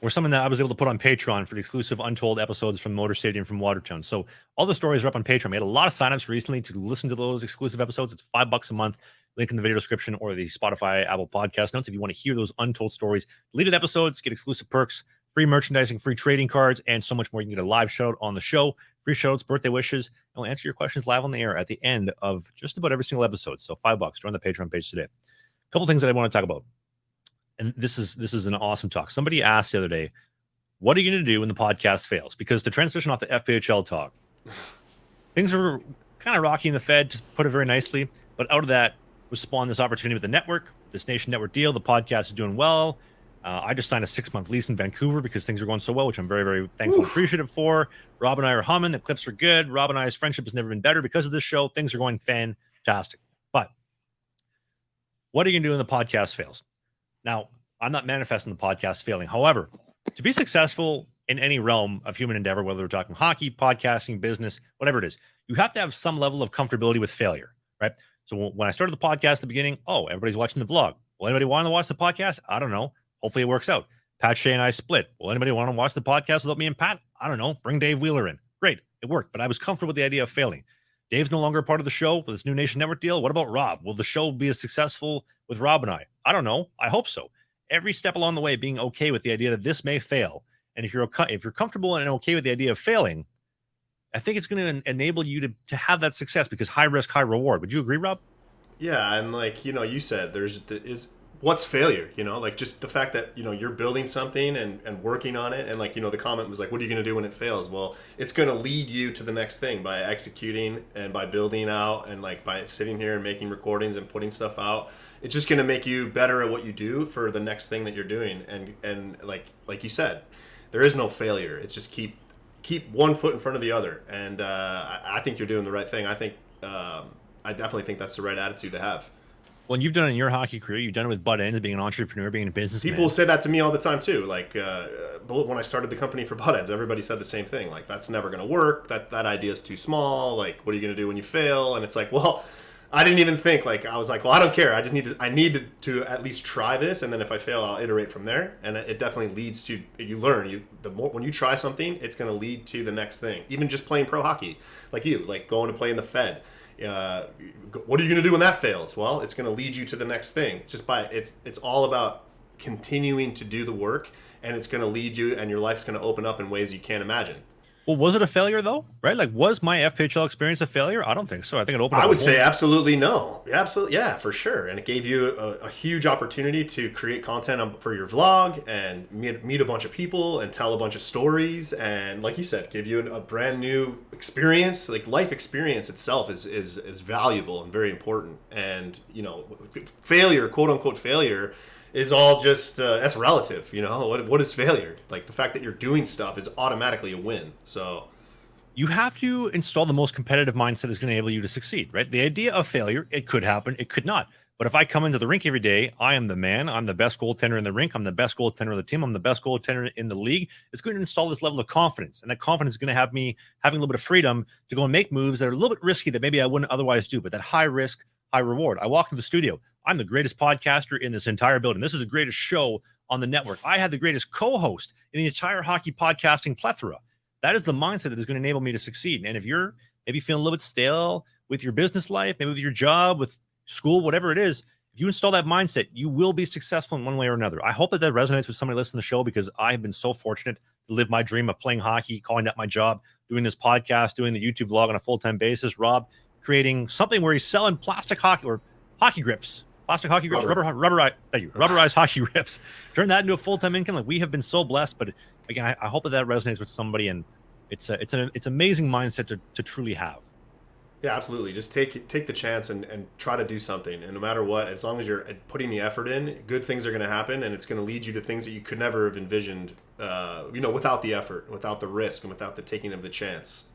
S1: were something that I was able to put on Patreon for the exclusive Untold episodes from Motor Stadium from Watertown. So all the stories are up on Patreon. We had a lot of signups recently to listen to those exclusive episodes. It's $5 a month. Link in the video description or the Spotify, Apple podcast notes if you want to hear those untold stories. Deleted episodes, get exclusive perks, free merchandising, free trading cards, and so much more. You can get a live shout out on the show, free shout outs, birthday wishes, and we'll answer your questions live on the air at the end of just about every single episode. So $5. Join the Patreon page today. A couple things that I want to talk about. And this is an awesome talk. Somebody asked the other day, what are you going to do when the podcast fails? Because to transition off the FPHL talk, things are kind of rocky in the Fed, to put it very nicely. But out of that was spawned this opportunity with the network, this Nation Network deal. The podcast is doing well. I just signed a 6-month lease in Vancouver because things are going so well, which I'm very, very thankful and appreciative for. Rob and I are humming. The clips are good. Rob and I's friendship has never been better because of this show. Things are going fantastic. But what are you going to do when the podcast fails? Now, I'm not manifesting the podcast failing. However, to be successful in any realm of human endeavor, whether we're talking hockey, podcasting, business, whatever it is, you have to have some level of comfortability with failure, right? So when I started the podcast at the beginning, everybody's watching the vlog. Will anybody want to watch the podcast? I don't know. Hopefully it works out. Pat Shea and I split. Will anybody want to watch the podcast without me and Pat? I don't know. Bring Dave Wheeler in. Great. It worked, but I was comfortable with the idea of failing. Dave's no longer a part of the show with this new Nation Network deal. What about Rob? Will the show be as successful with Rob and I? I don't know. I hope so. Every step along the way, being okay with the idea that this may fail. And if you're comfortable and okay with the idea of failing, I think it's going to enable you to have that success because high risk, high reward. Would you agree, Rob?
S2: Yeah, and you said what's failure? Just the fact that you're building something and working on it, and the comment was what are you going to do when it fails? Well, it's going to lead you to the next thing by executing and by building out and by sitting here and making recordings and putting stuff out. It's just going to make you better at what you do for the next thing that you're doing. And like you said, there is no failure. It's just keep one foot in front of the other. And I think you're doing the right thing. I think I definitely think that's the right attitude to have.
S1: Well, you've done it in your hockey career. You've done it with butt ends, being an entrepreneur, being a businessman.
S2: People say that to me all the time too. When I started the company for butt ends, everybody said the same thing. That's never going to work. That idea is too small. What are you going to do when you fail? And it's well, I didn't even think. I was well, I don't care. I need to at least try this, and then if I fail, I'll iterate from there. And it definitely leads to you learn. The more when you try something, it's going to lead to the next thing. Even just playing pro hockey, going to play in the Fed. What are you going to do when that fails? Well, it's going to lead you to the next thing. It's all about continuing to do the work, and it's going to lead you, and your life's going to open up in ways you can't imagine.
S1: Well, was it a failure though? Right? Was my FPHL experience a failure? I don't think so. I think it opened up.
S2: I would say absolutely no. Absolutely, yeah, for sure. And it gave you a huge opportunity to create content for your vlog and meet a bunch of people and tell a bunch of stories. And like you said, give you a brand new experience. Life experience itself is valuable and very important. And failure, quote unquote failure, is all just that's relative. What is failure? The fact that you're doing stuff is automatically a win. So
S1: you have to install the most competitive mindset that's going to enable you to succeed, right? The idea of failure, it could happen, it could not. But if I come into the rink every day, I am the man, I'm the best goaltender in the rink, I'm the best goaltender of the team, I'm the best goaltender in the league, it's going to install this level of confidence. And that confidence is going to have me having a little bit of freedom to go and make moves that are a little bit risky that maybe I wouldn't otherwise do, but that high risk, high reward. I walk to the studio. I'm the greatest podcaster in this entire building. This is the greatest show on the network. I had the greatest co-host in the entire hockey podcasting plethora. That is the mindset that is going to enable me to succeed. And if you're maybe feeling a little bit stale with your business life, maybe with your job, with school, whatever it is, If you install that mindset, you will be successful in one way or another. I hope that resonates with somebody listening to the show, because I have been so fortunate to live my dream of playing hockey, calling that my job, doing this podcast, doing the YouTube vlog on a full-time basis. Rob creating something where he's selling plastic hockey or hockey grips, rubberized hockey grips. Turn that into a full-time income. Like, we have been so blessed. But again, I hope that resonates with somebody, and it's amazing mindset to truly have.
S2: Yeah, absolutely. Just take the chance and try to do something. And no matter what, as long as you're putting the effort in, good things are going to happen, and it's going to lead you to things that you could never have envisioned, without the effort, without the risk, and without the taking of the chance.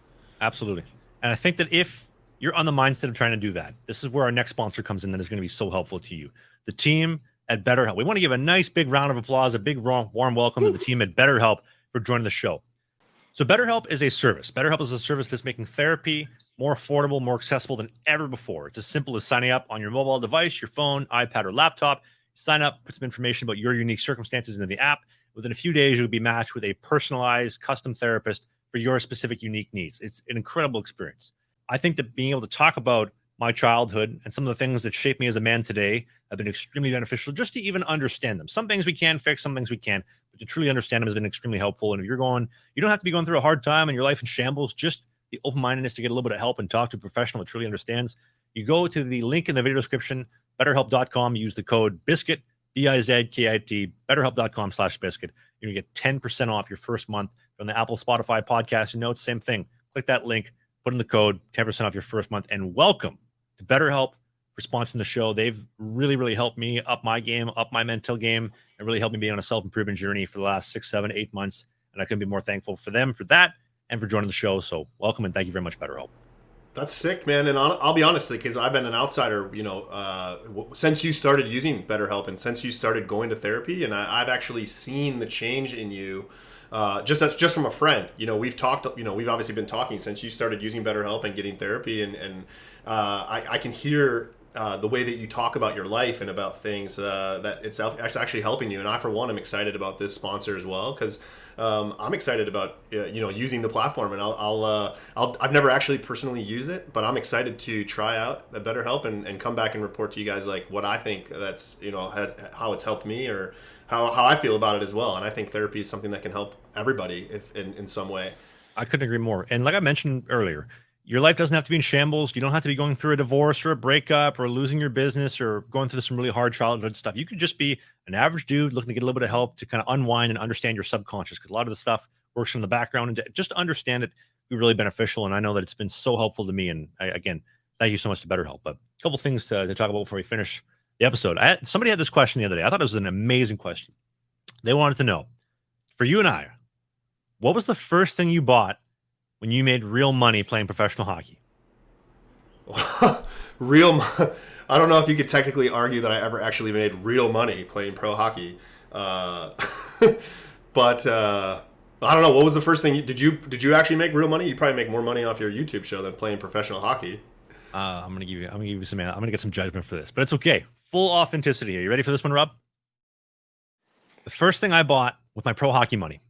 S1: Absolutely. And I think that if you're on the mindset of trying to do that, this is where our next sponsor comes in that is going to be so helpful to you. The team at BetterHelp. We want to give a nice big round of applause, a big warm welcome to the team at BetterHelp for joining the show. So BetterHelp is a service. BetterHelp is a service that's making therapy more affordable, more accessible than ever before. It's as simple as signing up on your mobile device, your phone, iPad, or laptop. Sign up, put some information about your unique circumstances into the app. Within a few days, you'll be matched with a personalized custom therapist for your specific unique needs. It's an incredible experience. I think that being able to talk about my childhood and some of the things that shaped me as a man today have been extremely beneficial, just to even understand them. Some things we can fix, some things we can't, but to truly understand them has been extremely helpful. And if you don't have to be going through a hard time and your life in shambles, just the open-mindedness to get a little bit of help and talk to a professional that truly understands. You go to the link in the video description, betterhelp.com, use the code BIZKIT, BIZKIT, betterhelp.com/biscuit. You're going to get 10% off your first month from the Apple, Spotify podcast. Notes, same thing. Click that link, put in the code, 10% off your first month, and welcome to BetterHelp for sponsoring the show. They've really, really helped me up my game, up my mental game, and really helped me be on a self-improvement journey for the last 6, 7, 8 months. And I couldn't be more thankful for them for that and for joining the show. So welcome, and thank you very much, BetterHelp.
S2: That's sick, man. And I'll be honest, because I've been an outsider, since you started using BetterHelp and since you started going to therapy, and I've actually seen the change in you. Just from a friend, we've talked, we've obviously been talking since you started using BetterHelp and getting therapy, and I can hear the way that you talk about your life and about things, that it's actually helping you. And I, for one, am excited about this sponsor as well, because I'm excited about using the platform, and I've never actually personally used it, but I'm excited to try out the BetterHelp and come back and report to you guys like what I think that's how it's helped me, or how I feel about it as well. And I think therapy is something that can help everybody if in some way.
S1: I couldn't agree more. And like I mentioned earlier, your life doesn't have to be in shambles. You don't have to be going through a divorce or a breakup or losing your business or going through some really hard childhood stuff. You could just be an average dude looking to get a little bit of help to kind of unwind and understand your subconscious, because a lot of the stuff works in the background, and just to understand it be really beneficial. And I know that it's been so helpful to me. And again, thank you so much to BetterHelp. But a couple things to talk about before we finish the episode. Somebody had this question the other day. I thought it was an amazing question. They wanted to know, for you and I, what was the first thing you bought when you made real money playing professional hockey?
S2: I don't know if you could technically argue that I ever actually made real money playing pro hockey. But I don't know. What was the first thing? Did you actually make real money? You probably make more money off your YouTube show than playing professional hockey.
S1: I'm gonna give you some. I'm gonna get some judgment for this, but it's okay. Full authenticity here. You ready for this one, Rob? The first thing I bought with my pro hockey money,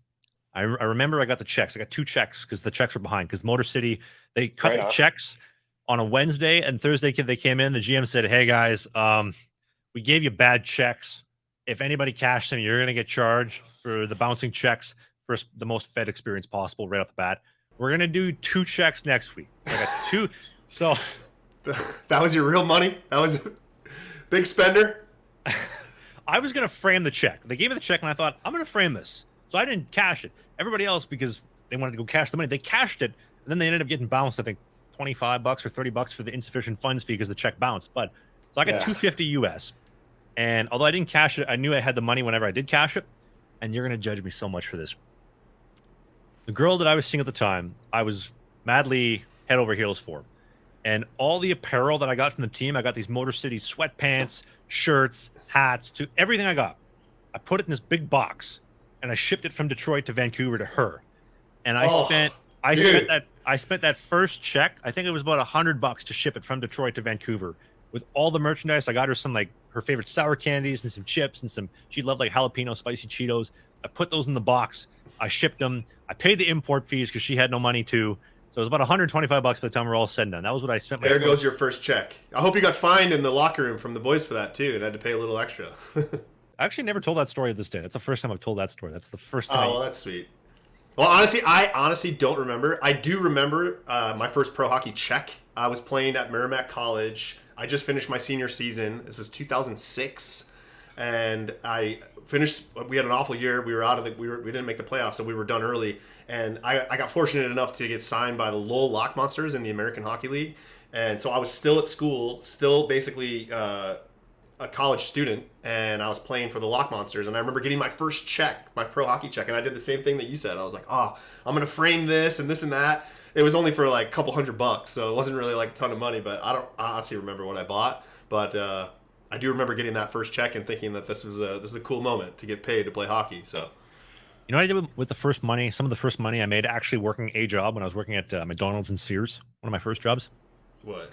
S1: I remember I got the checks. I got 2 checks because the checks were behind. Because Motor City, they cut the checks on a Wednesday, and Thursday they came in. The GM said, "Hey guys, we gave you bad checks. If anybody cashed them, you're gonna get charged for the bouncing checks for the most Fed experience possible right off the bat. We're gonna do 2 checks next week." I got 2. So
S2: that was your real money? That was a big spender?
S1: I was going to frame the check. They gave me the check, and I thought, I'm going to frame this. So I didn't cash it. Everybody else, because they wanted to go cash the money, they cashed it, and then they ended up getting bounced, I think, $25 or $30 for the insufficient funds fee because the check bounced. But so I got $250 US. And although I didn't cash it, I knew I had the money whenever I did cash it. And you're going to judge me so much for this. The girl that I was seeing at the time, I was madly head over heels for. And all the apparel that I got from the team, I got these Motor City sweatpants, shirts, hats, to everything I got. I put it in this big box, and I shipped it from Detroit to Vancouver to her. And I spent that first check. I think it was about $100 to ship it from Detroit to Vancouver with all the merchandise. I got her some like her favorite sour candies and some chips and she loved like jalapeno spicy Cheetos. I put those in the box. I shipped them. I paid the import fees because she had no money to. So it was about $125 by the time we're all said and done. That was what I spent.
S2: There goes your first check. I hope you got fined in the locker room from the boys for that too, and had to pay a little extra.
S1: I actually never told that story this day. That's the first time I've told that story. That's the first time.
S2: Oh, well, that's sweet. Well, honestly, I honestly don't remember. I do remember my first pro hockey check. I was playing at Merrimack College. I just finished my senior season. This was 2006, and I finished. We had an awful year. We were out of the. We didn't make the playoffs, so we were done early. And I got fortunate enough to get signed by the Lowell Lock Monsters in the American Hockey League. And so I was still at school, still basically a college student, and I was playing for the Lock Monsters. And I remember getting my first check, my pro hockey check, and I did the same thing that you said. I was like, I'm going to frame this and that. It was only for like a couple $100, so it wasn't really like a ton of money, but I honestly remember what I bought. But I do remember getting that first check and thinking that this was a cool moment to get paid to play hockey. So.
S1: You know what I did with the first money? Some of the first money I made actually working a job when I was working at McDonald's and Sears. One of my first jobs.
S2: What?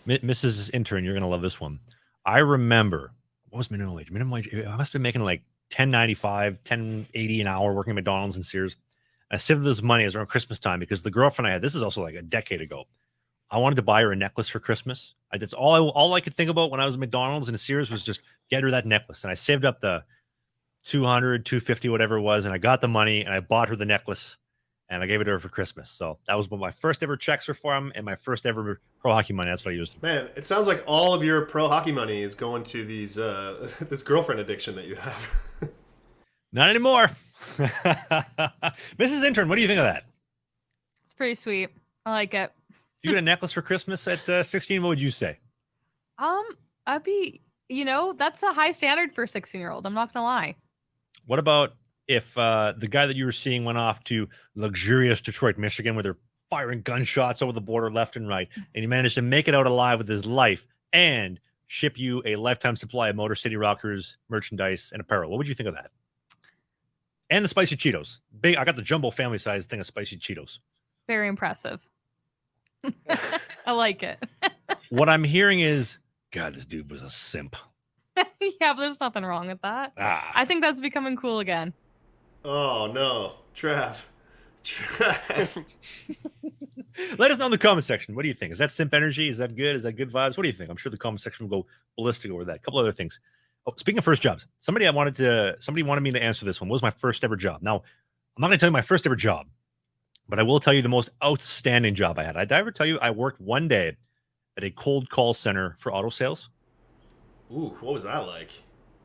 S1: Mrs. Intern, you're going to love this one. I remember, what was minimum wage? Minimum wage, I must have been making like $10.95, $10.80 an hour working at McDonald's and Sears. I saved this money as around Christmas time because the girlfriend I had, this is also like a decade ago. I wanted to buy her a necklace for Christmas. That's all I could think about when I was at McDonald's and Sears was just get her that necklace. And I saved up the $200, $250, whatever it was, and I got the money and I bought her the necklace and I gave it to her for Christmas. So that was one of my first ever checks were for him and my first ever pro hockey money. That's what I used.
S2: Man, it sounds like all of your pro hockey money is going to these this girlfriend addiction that you have.
S1: Not anymore. Mrs. Intern, what do you think of that?
S4: It's pretty sweet. I like it.
S1: If you get a necklace for Christmas at 16, what would you say?
S4: I'd be, that's a high standard for a 16-year-old. I'm not gonna lie.
S1: What about if the guy that you were seeing went off to luxurious Detroit, Michigan, where they're firing gunshots over the border left and right, and he managed to make it out alive with his life and ship you a lifetime supply of Motor City Rockers merchandise and apparel? What would you think of that? And the spicy Cheetos. I got the jumbo family size thing of spicy Cheetos.
S4: Very impressive. I like it.
S1: What I'm hearing is, God, this dude was a simp.
S4: Yeah, but there's nothing wrong with that. I think that's becoming cool again.
S2: Oh, no. Trav.
S1: Let us know in the comment section. What do you think? Is that simp energy? Is that good? Is that good vibes? What do you think? I'm sure the comment section will go ballistic over that. A couple other things. Oh, speaking of first jobs, somebody wanted me to answer this one. What was my first ever job? Now, I'm not going to tell you my first ever job, but I will tell you the most outstanding job I had. Did I ever tell you I worked one day at a cold call center for auto sales?
S2: Ooh, what was that like?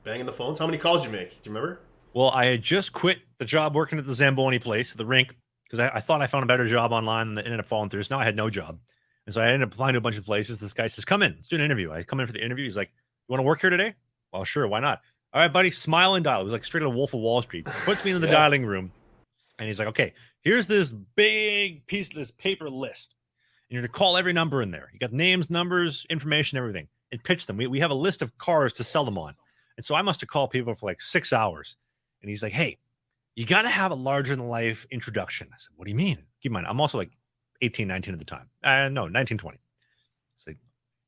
S2: Banging the phones? How many calls did you make? Do you remember?
S1: Well, I had just quit the job working at the Zamboni place, the rink, because I thought I found a better job online and it ended up falling through. So now I had no job. And so I ended up applying to a bunch of places. This guy says, come in, let's do an interview. I come in for the interview. He's like, you want to work here today? Well, sure, why not? All right, buddy, smile and dial. It was like straight out of Wolf of Wall Street. Puts me in the dialing room. And he's like, okay, here's this big piece of this paper list. And you're to call every number in there. You got names, numbers, information, everything, and pitch them. We have a list of cars to sell them on. And so I must have called people for like 6 hours. And he's like, hey, you got to have a larger than life introduction. I said, what do you mean? Keep in mind, I'm also like 18, 19 at the time. No, 19, 20. It's like,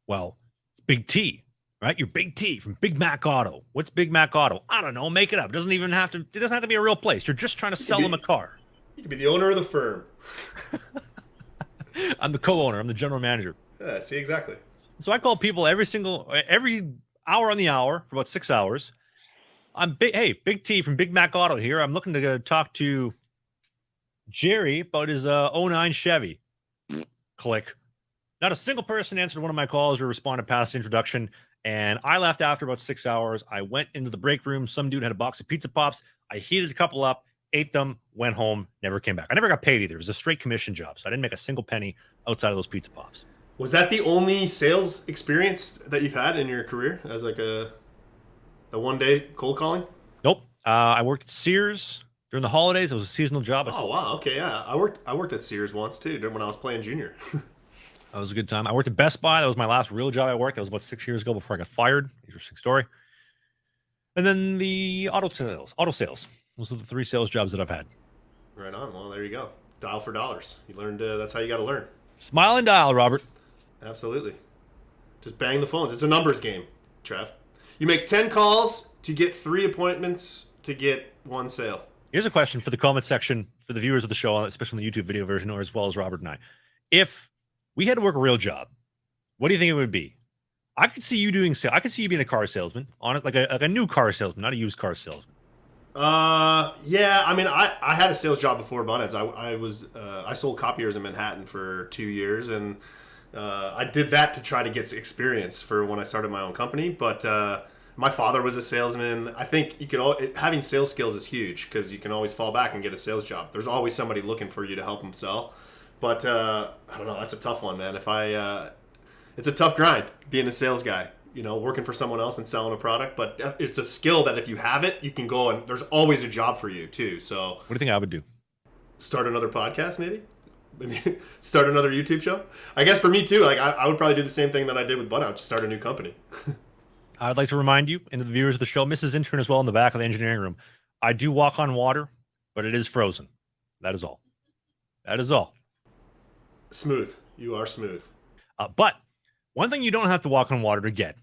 S1: well, it's Big T, right? You're Big T from Big Mac Auto. What's Big Mac Auto? I don't know. Make it up. It doesn't have to be a real place. You're just trying to sell them a car.
S2: You could be the owner of the firm.
S1: I'm the co-owner. I'm the general manager.
S2: Yeah, see, exactly.
S1: So I call people every hour on the hour for about 6 hours. I'm Big T from Big Mac Auto here. I'm looking to talk to Jerry about his 09 Chevy. Click. Not a single person answered one of my calls or responded past the introduction. And I left after about 6 hours. I went into the break room. Some dude had a box of Pizza Pops. I heated a couple up, ate them, went home, never came back. I never got paid either. It was a straight commission job. So I didn't make a single penny outside of those Pizza Pops.
S2: Was that the only sales experience that you've had in your career as like the one day cold calling?
S1: Nope. I worked at Sears during the holidays. It was a seasonal job.
S2: Oh, wow. Okay, yeah. I worked at Sears once too when I was playing junior.
S1: That was a good time. I worked at Best Buy. That was my last real job I worked. That was about 6 years ago before I got fired. Interesting story. And then the auto sales. Those are the 3 sales jobs that I've had.
S2: Right on. Well, there you go. Dial for dollars. You learned that's how you got to learn.
S1: Smile and dial, Robert.
S2: Absolutely. Just bang the phones. It's a numbers game, Trev. You make 10 calls to get 3 appointments to get 1 sale.
S1: Here's a question for the comment section for the viewers of the show, especially in the YouTube video version, or as well as Robert and I. If we had to work a real job, what do you think it would be? I could see you doing I could see you being a car salesman on it, like a new car salesman, not a used car salesman.
S2: Yeah. I mean, I had a sales job before Bunnets. I sold copiers in Manhattan for 2 years, and I did that to try to get experience for when I started my own company. But my father was a salesman. I think having sales skills is huge because you can always fall back and get a sales job. There's always somebody looking for you to help them sell. But I don't know. That's a tough one, man. It's a tough grind being a sales guy. Working for someone else and selling a product. But it's a skill that if you have it, you can go and there's always a job for you too. So
S1: what do you think I would do?
S2: Start another podcast, maybe start another YouTube show. I guess for me too. Like I would probably do the same thing that I did with Bun Out, just start a new company.
S1: I'd like to remind you and the viewers of the show, Mrs. Intern as well in the back of the engineering room. I do walk on water, but it is frozen. That is all. That is all.
S2: Smooth. You are smooth.
S1: But one thing you don't have to walk on water to get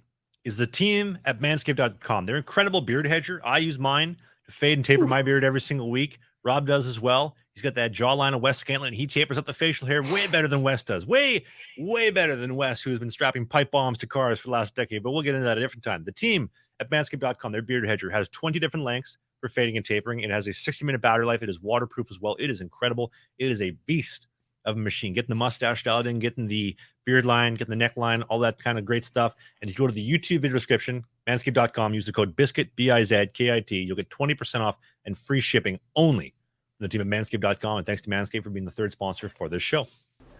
S1: is the team at Manscaped.com. They're incredible beard hedger. I use mine to fade and taper my beard every single week. Rob does as well. He's got that jawline of Wes Scantlin. He tapers up the facial hair way better than Wes does. Way, way better than Wes, who's been strapping pipe bombs to cars for the last decade. But we'll get into that at a different time. The team at Manscaped.com, their beard hedger, has 20 different lengths for fading and tapering. It has a 60-minute battery life. It is waterproof as well. It is incredible. It is a beast of a machine. Getting the mustache dialed in, getting the beard line, getting the neckline, all that kind of great stuff. And if you go to the YouTube video description, manscaped.com, use the code BIZKIT, BIZKIT, you'll get 20% off and free shipping only from the team at manscaped.com. And thanks to Manscaped for being the third sponsor for this show.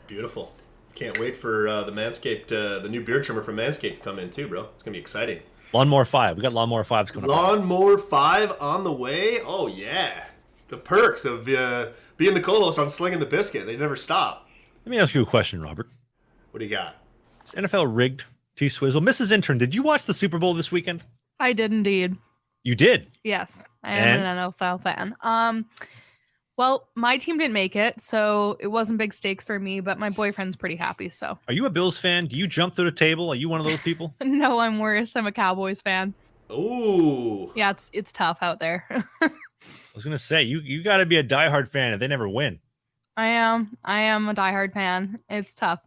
S2: Beautiful. Can't wait for the Manscaped, the new beard trimmer from Manscaped to come in too, bro. It's going to be exciting.
S1: Lawnmower 5. We got Lawnmower 5s coming up.
S2: Lawnmower 5 on the way? Oh, yeah. The perks of being the co-host on Slangin The Bizkit. They never stop.
S1: Let me ask you a question, Robert.
S2: What do you got?
S1: Is NFL rigged? T-Swizzle. Mrs. Intern, did you watch the Super Bowl this weekend?
S4: I did indeed.
S1: You did?
S4: Yes, I am an NFL fan. Well, my team didn't make it, so it wasn't big stakes for me, but my boyfriend's pretty happy, so.
S1: Are you a Bills fan? Do you jump through the table? Are you one of those people?
S4: No, I'm worse. I'm a Cowboys fan.
S2: Ooh.
S4: Yeah, it's tough out there.
S1: I was going to say, you got to be a diehard fan if they never win.
S4: I am a diehard fan. It's tough.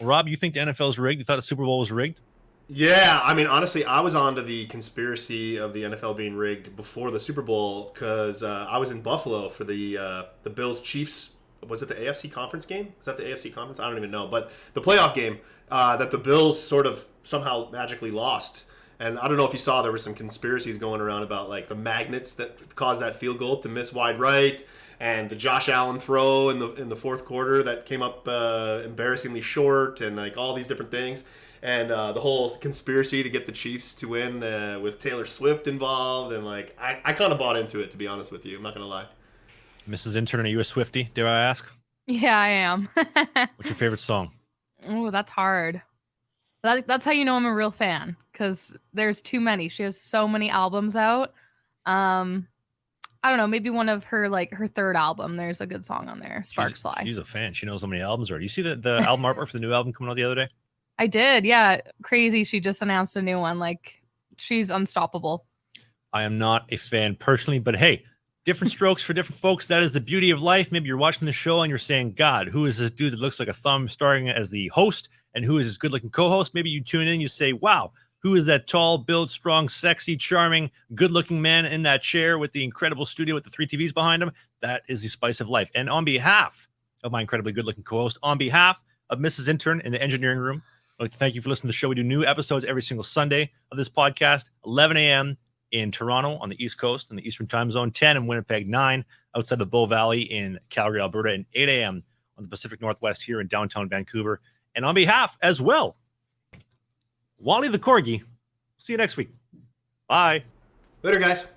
S1: Rob, you think the NFL's rigged? You thought the Super Bowl was rigged?
S2: Yeah, I mean, honestly, I was onto the conspiracy of the NFL being rigged before the Super Bowl because I was in Buffalo for the Bills-Chiefs. Was it the AFC conference game? Was that the AFC conference? I don't even know. But the playoff game that the Bills sort of somehow magically lost. And I don't know if you saw, there were some conspiracies going around about like the magnets that caused that field goal to miss wide right, and the Josh Allen throw in the fourth quarter that came up embarrassingly short, and like all these different things. And the whole conspiracy to get the Chiefs to win with Taylor Swift involved. And like, I kind of bought into it, to be honest with you. I'm not going to lie.
S1: Mrs. Intern, are you a Swiftie, dare I ask?
S4: Yeah, I am.
S1: What's your favorite song?
S4: Oh, that's hard. That's how you know I'm a real fan, because there's too many. She has so many albums out. I don't know, maybe one of her third album, there's a good song on there, Sparks Fly.
S1: She's a fan. She knows how many albums are. You see the album artwork for the new album coming out the other day?
S4: I did, yeah. Crazy. She just announced a new one. Like, she's unstoppable.
S1: I am not a fan personally, but hey, different strokes for different folks. That is the beauty of life. Maybe you're watching the show and you're saying, God, who is this dude that looks like a thumb starring as the host? And who is this good-looking co-host? Maybe you tune in and you say, wow, who is that tall, built, strong, sexy, charming, good-looking man in that chair with the incredible studio with the 3 TVs behind him? That is the spice of life. And on behalf of my incredibly good-looking co-host, on behalf of Mrs. Intern in the engineering room, I'd like to thank you for listening to the show. We do new episodes every single Sunday of this podcast, 11 a.m. in Toronto on the East Coast in the Eastern Time Zone, 10 in Winnipeg, 9 outside the Bow Valley in Calgary, Alberta, and 8 a.m. on the Pacific Northwest here in downtown Vancouver. And on behalf as well, Wally the Corgi, see you next week. Bye.
S2: Later, guys.